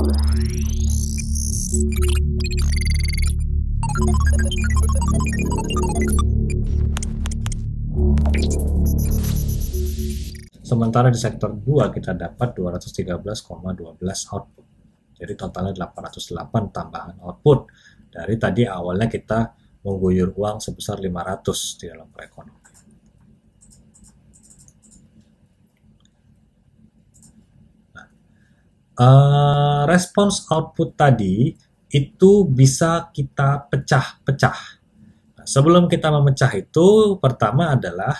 Sementara di sektor 2 kita dapat 213,12 output. Jadi totalnya 808 tambahan output. Dari tadi awalnya kita mengguyur uang sebesar 500 di dalam perekonomian. Respons output tadi itu bisa kita pecah-pecah. Nah, sebelum kita memecah itu, pertama adalah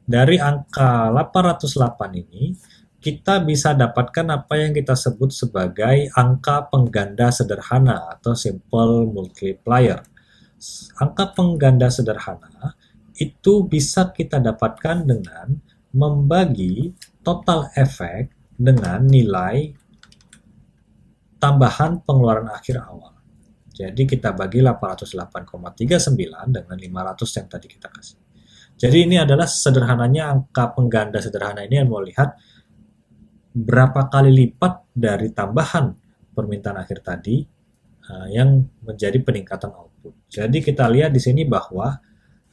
dari angka 808 ini, kita bisa dapatkan apa yang kita sebut sebagai angka pengganda sederhana atau simple multiplier. Angka pengganda sederhana itu bisa kita dapatkan dengan membagi total efek dengan nilai tambahan pengeluaran akhir awal. Jadi kita bagi 808,39 dengan 500 yang tadi kita kasih. Jadi ini adalah sederhananya angka pengganda sederhana ini yang mau lihat berapa kali lipat dari tambahan permintaan akhir tadi yang menjadi peningkatan output. Jadi kita lihat di sini bahwa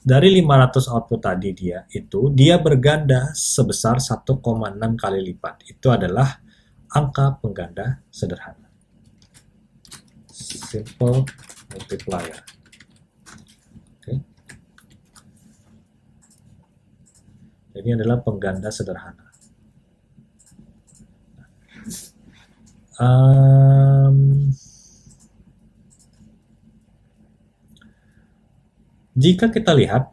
dari 500 output tadi dia berganda sebesar 1,6 kali lipat. Itu adalah angka pengganda sederhana. Simple multiplier. Oke. Ini adalah pengganda sederhana. Jika kita lihat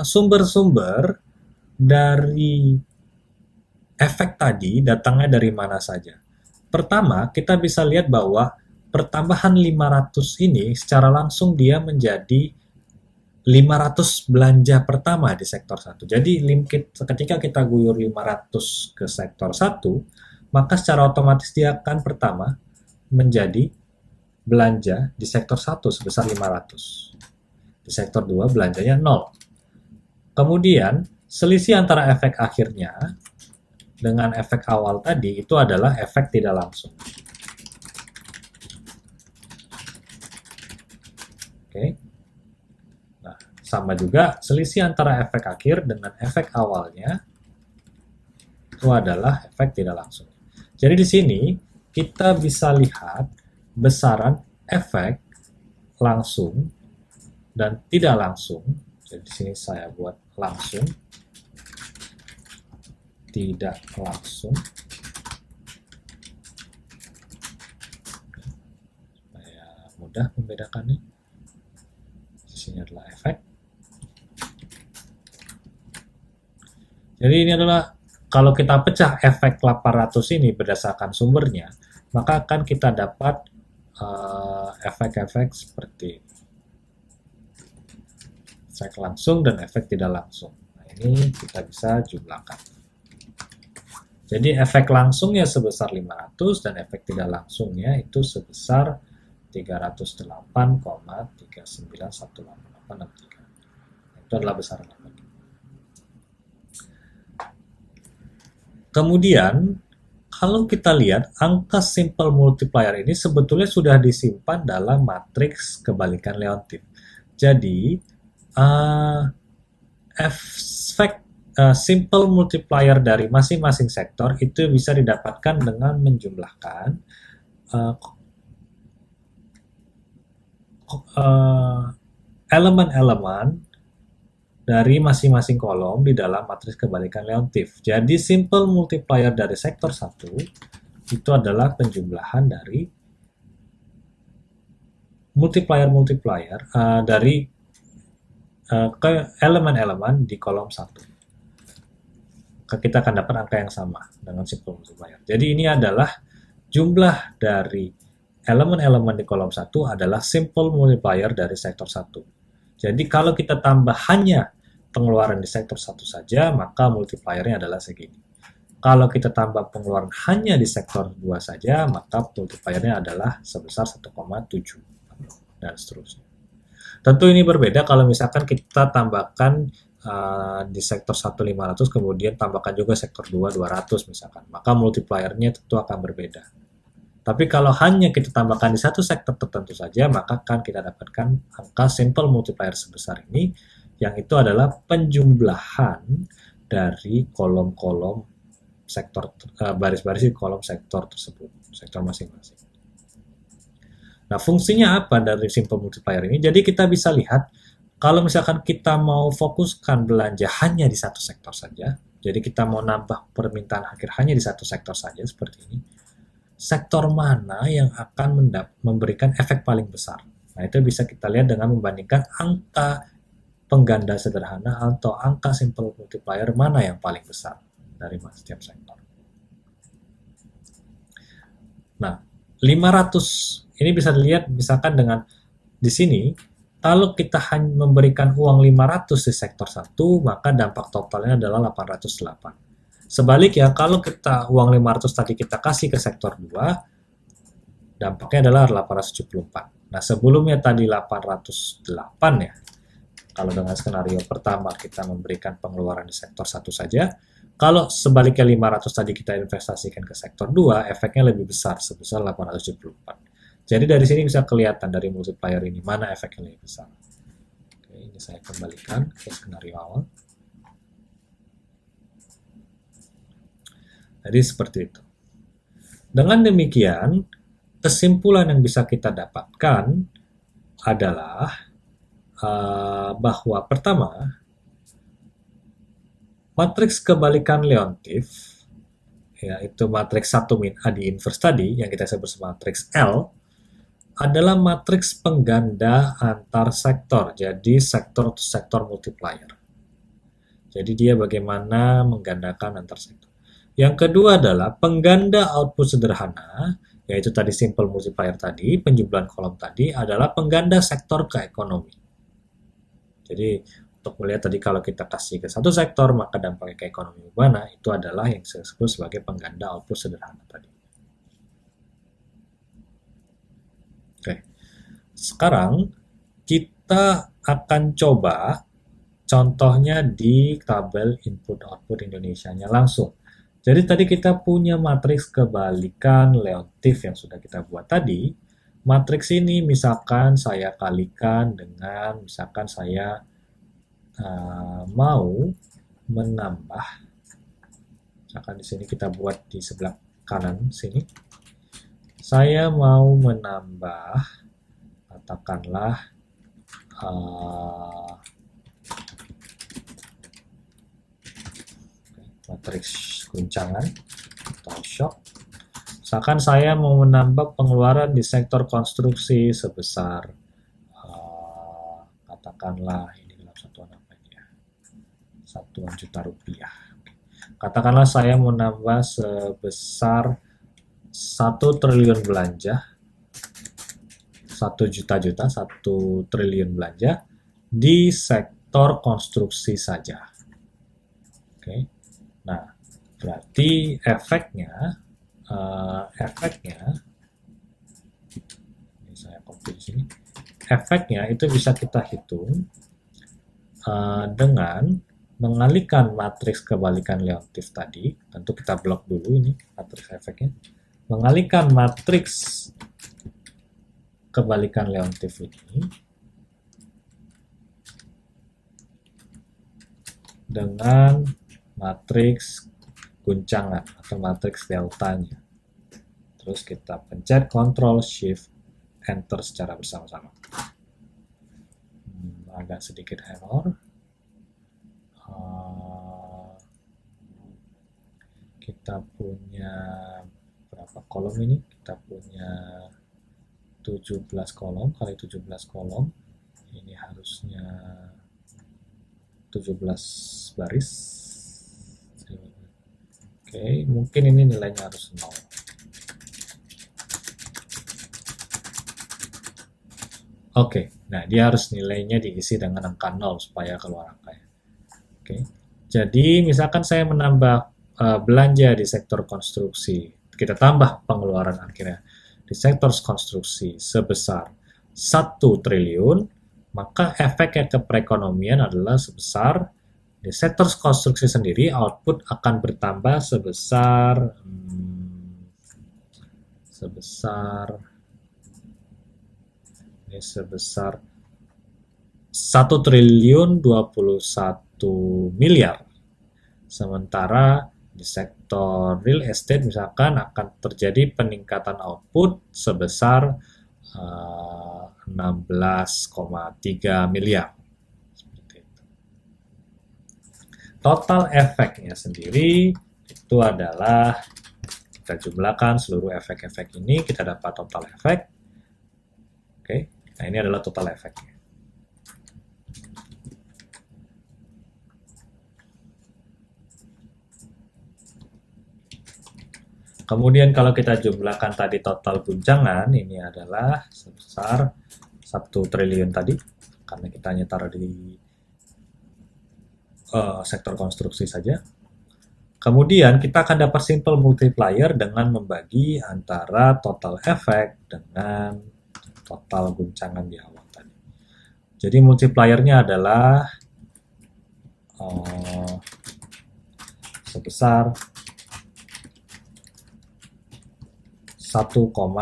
sumber-sumber dari efek tadi datangnya dari mana saja. Pertama, kita bisa lihat bahwa pertambahan 500 ini secara langsung dia menjadi 500 belanja pertama di sektor 1. Jadi ketika kita guyur 500 ke sektor 1, maka secara otomatis dia akan pertama menjadi belanja di sektor 1 sebesar 500. Di sektor 2 belanjanya 0. Kemudian selisih antara efek akhirnya dengan efek awal tadi itu adalah efek tidak langsung. Oke. Nah, sama juga selisih antara efek akhir dengan efek awalnya itu adalah efek tidak langsung. Jadi di sini kita bisa lihat besaran efek langsung dan tidak langsung. Jadi di sini saya buat langsung, tidak langsung, supaya mudah membedakannya. Di sini adalah efek. Jadi ini adalah kalau kita pecah efek 800 ini berdasarkan sumbernya, maka akan kita dapat efek-efek seperti efek langsung dan efek tidak langsung. Nah, ini kita bisa jumlahkan. Jadi efek langsungnya sebesar 500 dan efek tidak langsungnya itu sebesar 308,391863. Itu adalah besaran efek. Kemudian, kalau kita lihat, angka simple multiplier ini sebetulnya sudah disimpan dalam matriks kebalikan Leontief. Jadi, efek simple multiplier dari masing-masing sektor itu bisa didapatkan dengan menjumlahkan elemen-elemen dari masing-masing kolom di dalam matriks kebalikan Leontief. Jadi simple multiplier dari sektor 1 itu adalah penjumlahan dari multiplier dari ke elemen-elemen di kolom 1. Kita akan dapat angka yang sama dengan simple multiplier. Jadi ini adalah jumlah dari elemen-elemen di kolom 1 adalah simple multiplier dari sektor 1. Jadi kalau kita tambah hanya pengeluaran di sektor 1 saja, maka multipliernya adalah segini. Kalau kita tambah pengeluaran hanya di sektor 2 saja, maka multipliernya adalah sebesar 1,7 dan seterusnya. Tentu ini berbeda kalau misalkan kita tambahkan di sektor 1 500, kemudian tambahkan juga sektor 2 200 misalkan, maka multipliernya tentu akan berbeda. Tapi kalau hanya kita tambahkan di satu sektor tertentu saja, maka akan kita dapatkan angka simple multiplier sebesar ini, yang itu adalah penjumlahan dari kolom-kolom sektor, baris-baris di kolom sektor tersebut, sektor masing-masing. Nah, fungsinya apa dari simple multiplier ini? Jadi kita bisa lihat, kalau misalkan kita mau fokuskan belanja hanya di satu sektor saja, jadi kita mau nambah permintaan akhir hanya di satu sektor saja seperti ini, sektor mana yang akan memberikan efek paling besar. Nah, itu bisa kita lihat dengan membandingkan angka pengganda sederhana atau angka simple multiplier mana yang paling besar dari setiap sektor. Nah, 500 ini bisa dilihat misalkan dengan di sini, kalau kita hanya memberikan uang 500 di sektor 1, maka dampak totalnya adalah 808. Sebaliknya, kalau kita uang 500 tadi kita kasih ke sektor 2, dampaknya adalah 874. Nah, sebelumnya tadi 808 ya. Kalau dengan skenario pertama kita memberikan pengeluaran di sektor 1 saja, kalau sebaliknya 500 tadi kita investasikan ke sektor 2, efeknya lebih besar, sebesar 874. Jadi dari sini bisa kelihatan dari multiplier ini, mana efeknya lebih besar. Oke, ini saya kembalikan ke skenario awal. Jadi seperti itu. Dengan demikian, kesimpulan yang bisa kita dapatkan adalah bahwa pertama, matriks kebalikan Leontief, yaitu matriks 1 min A di inverse tadi, yang kita sebut sebagai matriks L, adalah matriks pengganda antar sektor, jadi sektor to sektor multiplier. Jadi dia bagaimana menggandakan antar sektor. Yang kedua adalah pengganda output sederhana, yaitu tadi simple multiplier tadi, penjumlahan kolom tadi, adalah pengganda sektor ke ekonomi. Jadi untuk melihat tadi kalau kita kasih ke satu sektor, maka dampaknya ke ekonomi mana, itu adalah yang saya sebut sebagai pengganda output sederhana tadi. Oke, sekarang kita akan coba contohnya di tabel input-output Indonesianya langsung. Jadi tadi kita punya matriks kebalikan Leontief yang sudah kita buat tadi. Matriks ini misalkan saya kalikan dengan, misalkan saya mau menambah, misalkan di sini kita buat di sebelah kanan sini, saya mau menambah, katakanlah matriks guncangan atau shock. Misalkan saya mau menambah pengeluaran di sektor konstruksi sebesar katakanlah ini dalam satuan apa ini ya, satuan juta rupiah. Katakanlah saya mau nambah sebesar 1 triliun belanja, 1 juta, 1 triliun belanja di sektor konstruksi saja. Oke. Nah, berarti efeknya ini saya copy di sini. Efeknya itu bisa kita hitung dengan mengalihkan matriks kebalikan Leontief tadi. Tentu kita blok dulu ini matriks efeknya. Mengalihkan matriks kebalikan Leontief ini dengan matriks guncangan atau matriks deltanya. Terus kita pencet Ctrl Shift Enter secara bersama-sama. Agak sedikit error. Kita punya berapa kolom ini? Kita punya 17 kolom kali 17 kolom. Ini harusnya 17 baris. Oke, mungkin ini nilainya harus 0. Oke, nah dia harus nilainya diisi dengan angka 0 supaya keluar angkanya. Oke, jadi misalkan saya menambah belanja di sektor konstruksi, kita tambah pengeluaran akhirnya di sektor konstruksi sebesar 1 triliun, maka efeknya ke perekonomian adalah sebesar di sektor konstruksi sendiri output akan bertambah sebesar sebesar 1.021.000.000.000. Sementara di sektor real estate misalkan akan terjadi peningkatan output sebesar 16,3 miliar. Seperti itu. Total efeknya sendiri itu adalah kita jumlahkan seluruh efek-efek ini, kita dapat total efek. Oke, nah ini adalah total efeknya. Kemudian kalau kita jumlahkan tadi total guncangan, ini adalah sebesar 1 triliun tadi, karena kita hanya taruh di sektor konstruksi saja. Kemudian kita akan dapat simple multiplier dengan membagi antara total efek dengan total guncangan di awal tadi. Jadi multipliernya adalah sebesar 1,82.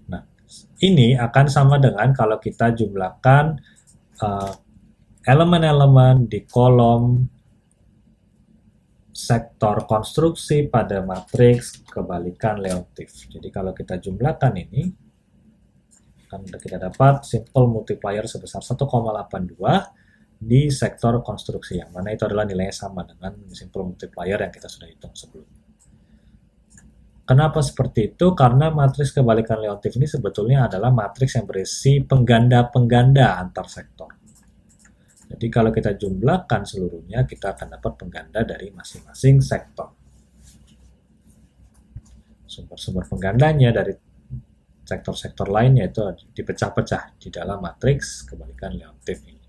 Nah, ini akan sama dengan kalau kita jumlahkan elemen-elemen di kolom sektor konstruksi pada matriks kebalikan Leontief. Jadi kalau kita jumlahkan ini, akan kita dapat simple multiplier sebesar 1,82 di sektor konstruksi, yang mana itu adalah nilainya sama dengan simple multiplier yang kita sudah hitung sebelumnya. Kenapa seperti itu? Karena matriks kebalikan Leontief ini sebetulnya adalah matriks yang berisi pengganda-pengganda antar sektor. Jadi kalau kita jumlahkan seluruhnya, kita akan dapat pengganda dari masing-masing sektor. Sumber-sumber penggandanya dari sektor-sektor lainnya itu dipecah-pecah di dalam matriks kebalikan Leontief ini.